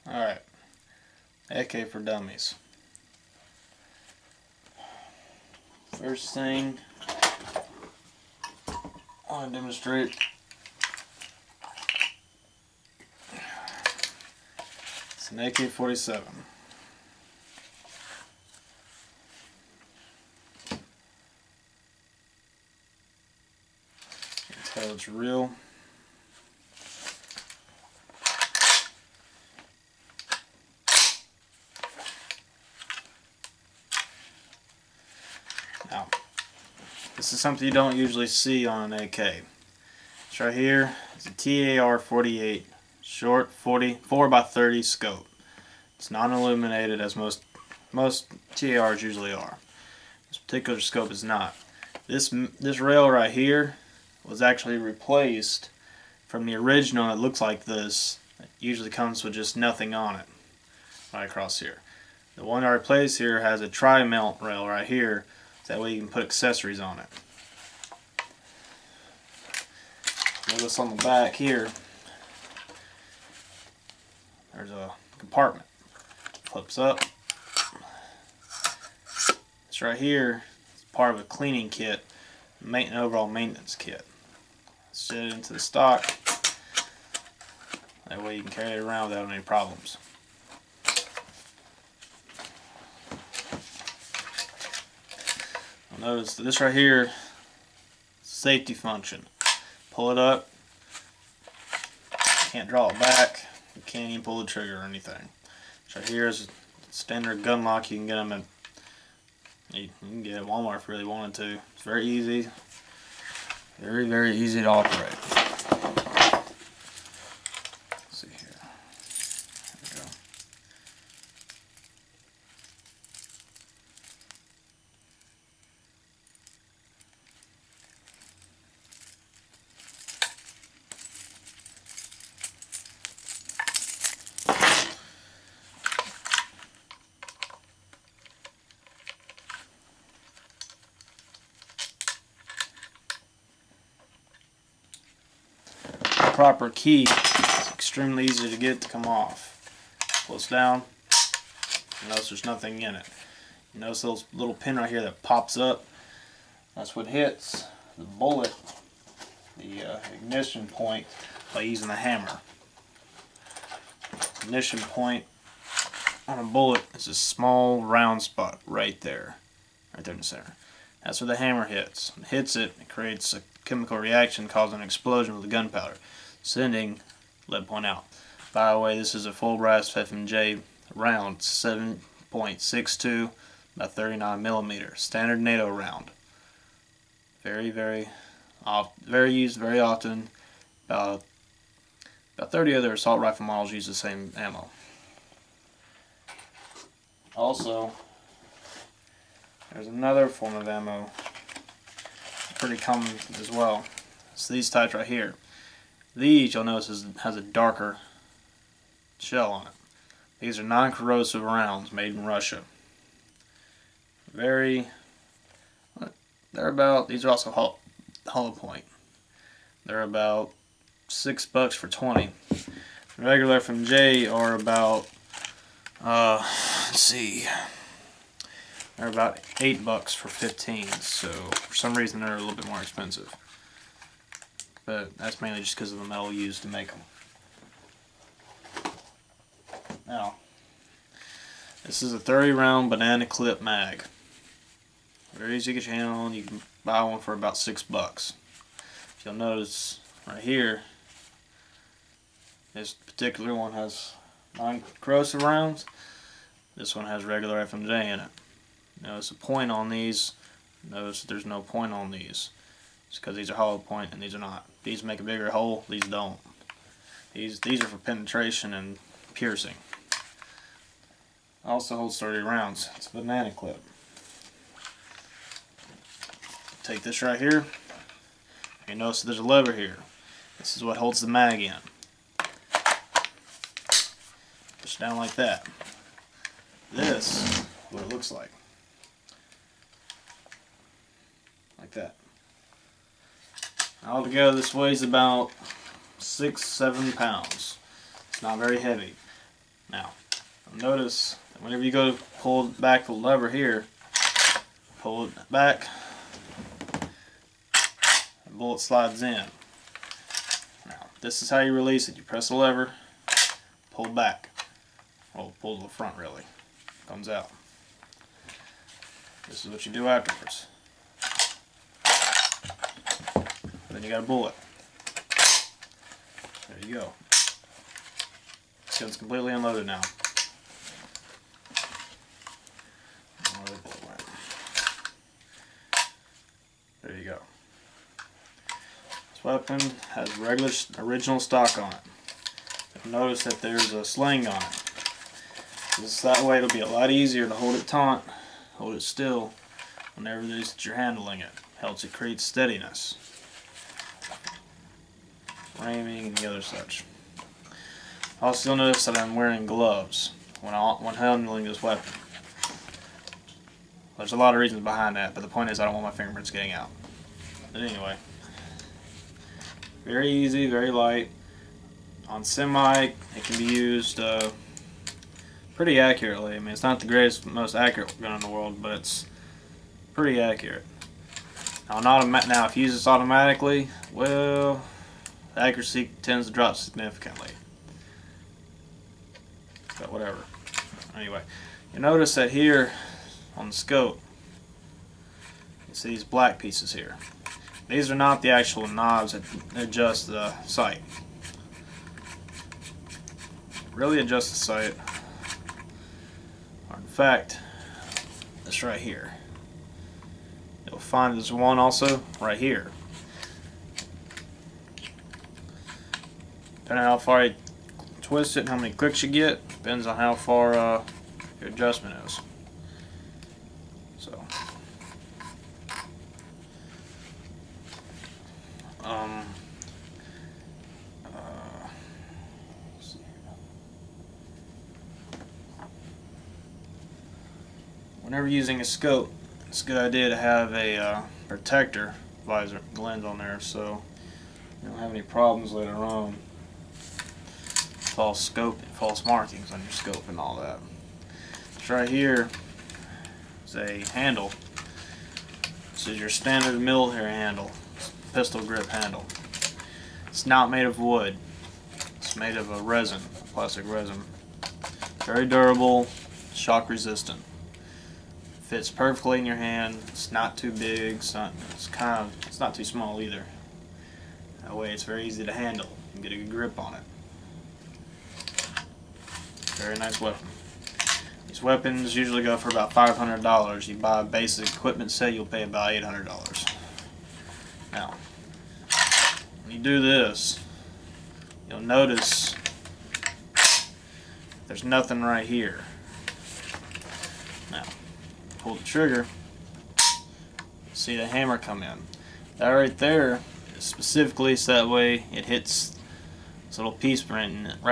Alright, AK for dummies. First thing I want to demonstrate it's an AK-47. You can tell it's real. Now, this is something you don't usually see on an AK. This right here is a TAR-48 short 4x30 scope. It's non-illuminated as most TARs usually are. This particular scope is not. This rail right here was actually replaced from the original. It looks like this. It usually comes with just nothing on it right across here. The one I replaced here has a tri-mount rail right here. That way you can put accessories on it. Notice on the back here, there's a compartment. Flips up. This right here is part of a cleaning kit, overall maintenance kit. Set it into the stock. That way you can carry it around without any problems. Notice that this right here, safety function. Pull it up, can't draw it back, you can't even pull the trigger or anything. This right here is a standard gun lock. You can get them at Walmart if you really wanted to. It's very easy, very easy to operate. Let's see here. There we go. Proper key is extremely easy to get to come off. Pull this down, you notice there's nothing in it. You notice this little pin right here that pops up. That's what hits the bullet, the ignition point, by using the hammer. Ignition point on a bullet is a small round spot right there in the center. That's where the hammer hits. When it hits it, it creates a chemical reaction causing an explosion with the gunpowder, sending lead point out. By the way, this is a full brass F&J round, 7.62 by 39 millimeter, standard NATO round. Very used very often. About 30 other assault rifle models use the same ammo. Also, there's another form of ammo, pretty common as well. It's these types right here. These, you'll notice, has a darker shell on it. These are non-corrosive rounds made in Russia. These are also hollow point. They're about $6 for 20. Regular F&J are about, let's see, they're about $8 for 15. So for some reason they're a little bit more expensive. But that's mainly just because of the metal used to make them. Now, this is a 30 round banana clip mag. Very easy to get your hand on. You can buy one for about $6. You'll notice right here, this particular one has non-corrosive rounds. This one has regular F&J in it. Notice the point on these. Notice there's no point on these. It's because these are hollow point and these are not. These make a bigger hole, these don't. These are for penetration and piercing. Also holds 30 rounds. It's a banana clip. Take this right here. You notice there's a lever here. This is what holds the mag in. Push it down like that. This is what it looks like. Like that. Altogether, this weighs about 6-7 pounds. It's not very heavy. Now, notice that whenever you go to pull back the lever here, pull it back, the bullet slides in. Now, this is how you release it. You press the lever, pull back. Well, pull to the front really. Comes out. This is what you do afterwards. Then you got a bullet. There you go. This gun's completely unloaded now. Where the bullet went. There you go. This weapon has regular original stock on it. You'll notice that there's a sling on it. That way it'll be a lot easier to hold it taut, hold it still whenever it is that you're handling it. Helps it create steadiness. Aiming and the other such. Also, you'll notice that I'm wearing gloves when handling this weapon. There's a lot of reasons behind that, but the point is I don't want my fingerprints getting out. But anyway, very easy, very light. On semi, it can be used pretty accurately. I mean, it's not the greatest, most accurate gun in the world, but it's pretty accurate. Now, if you use this automatically, well, the accuracy tends to drop significantly. But whatever. Anyway, you notice that here on the scope, you see these black pieces here. These are not the actual knobs that adjust the sight. Really adjust the sight. In fact, this right here. You'll find there's one also right here. Depending on how far you twist it and how many clicks you get, depends on how far your adjustment is. So, whenever using a scope, it's a good idea to have a protector visor lens on there so you don't have any problems later on. False markings on your scope and all that. This right here is a handle. This is your standard military handle, pistol grip handle. It's not made of wood. It's made of a resin, plastic resin. Very durable, shock resistant. Fits perfectly in your hand. It's not too big. It's not too small either. That way, it's very easy to handle. You can get a good grip on it. Very nice weapon. These weapons usually go for about $500. You buy a basic equipment set, you'll pay about $800. Now, when you do this, you'll notice there's nothing right here. Now, pull the trigger, see the hammer come in. That right there is specifically so that way it hits this little piece right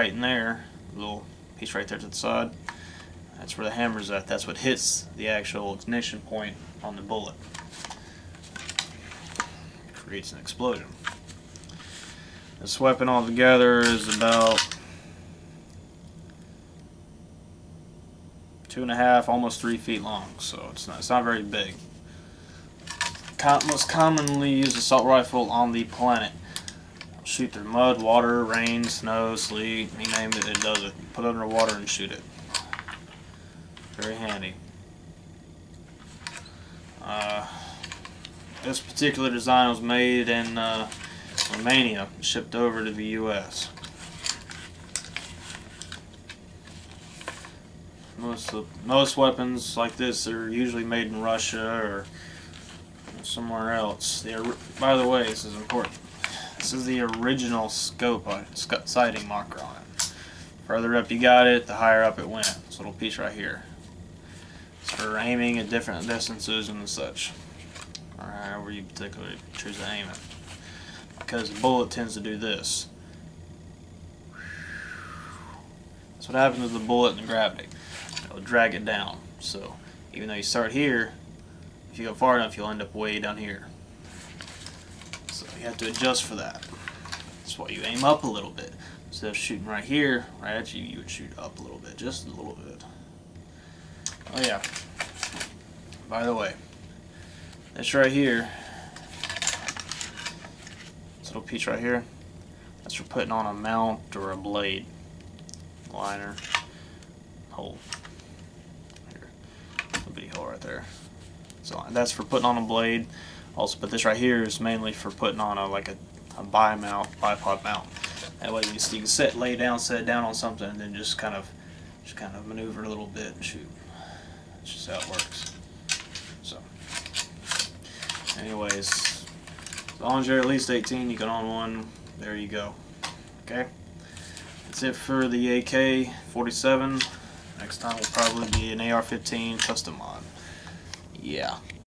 in there, little piece right there to the side. That's where the hammer's at. That's what hits the actual ignition point on the bullet. Creates an explosion. This weapon altogether is about 2.5, almost 3 feet long, so it's not very big. Most commonly used assault rifle on the planet. Shoot through mud, water, rain, snow, sleet, you name it, it does it. Put it under water and shoot it. Very handy. This particular design was made in Romania, shipped over to the U.S. Most weapons like this are usually made in Russia or somewhere else. By the way, this is important. This is the original scope sighting marker on it. Further up you got it, the higher up it went. This little piece right here. It's for aiming at different distances and such. Or however you particularly choose to aim it. Because the bullet tends to do this. That's what happens with the bullet and the gravity. It'll drag it down. So even though you start here, if you go far enough, you'll end up way down here. So you have to adjust for that. That's why you aim up a little bit. instead of shooting right here, right at you, you would shoot up a little bit, just a little bit. Oh yeah. By the way, this right here, this little piece right here, that's for putting on a mount or a blade liner hole. Here, a bitty hole right there. So that's for putting on a blade. Also, but this right here is mainly for putting on a bipod mount. That way you can set it down on something, and then just kind of maneuver a little bit and shoot. That's just how it works. So, anyways, as long as you're at least 18, you can own one. There you go. Okay, that's it for the AK-47. Next time will probably be an AR-15 custom mod. Yeah.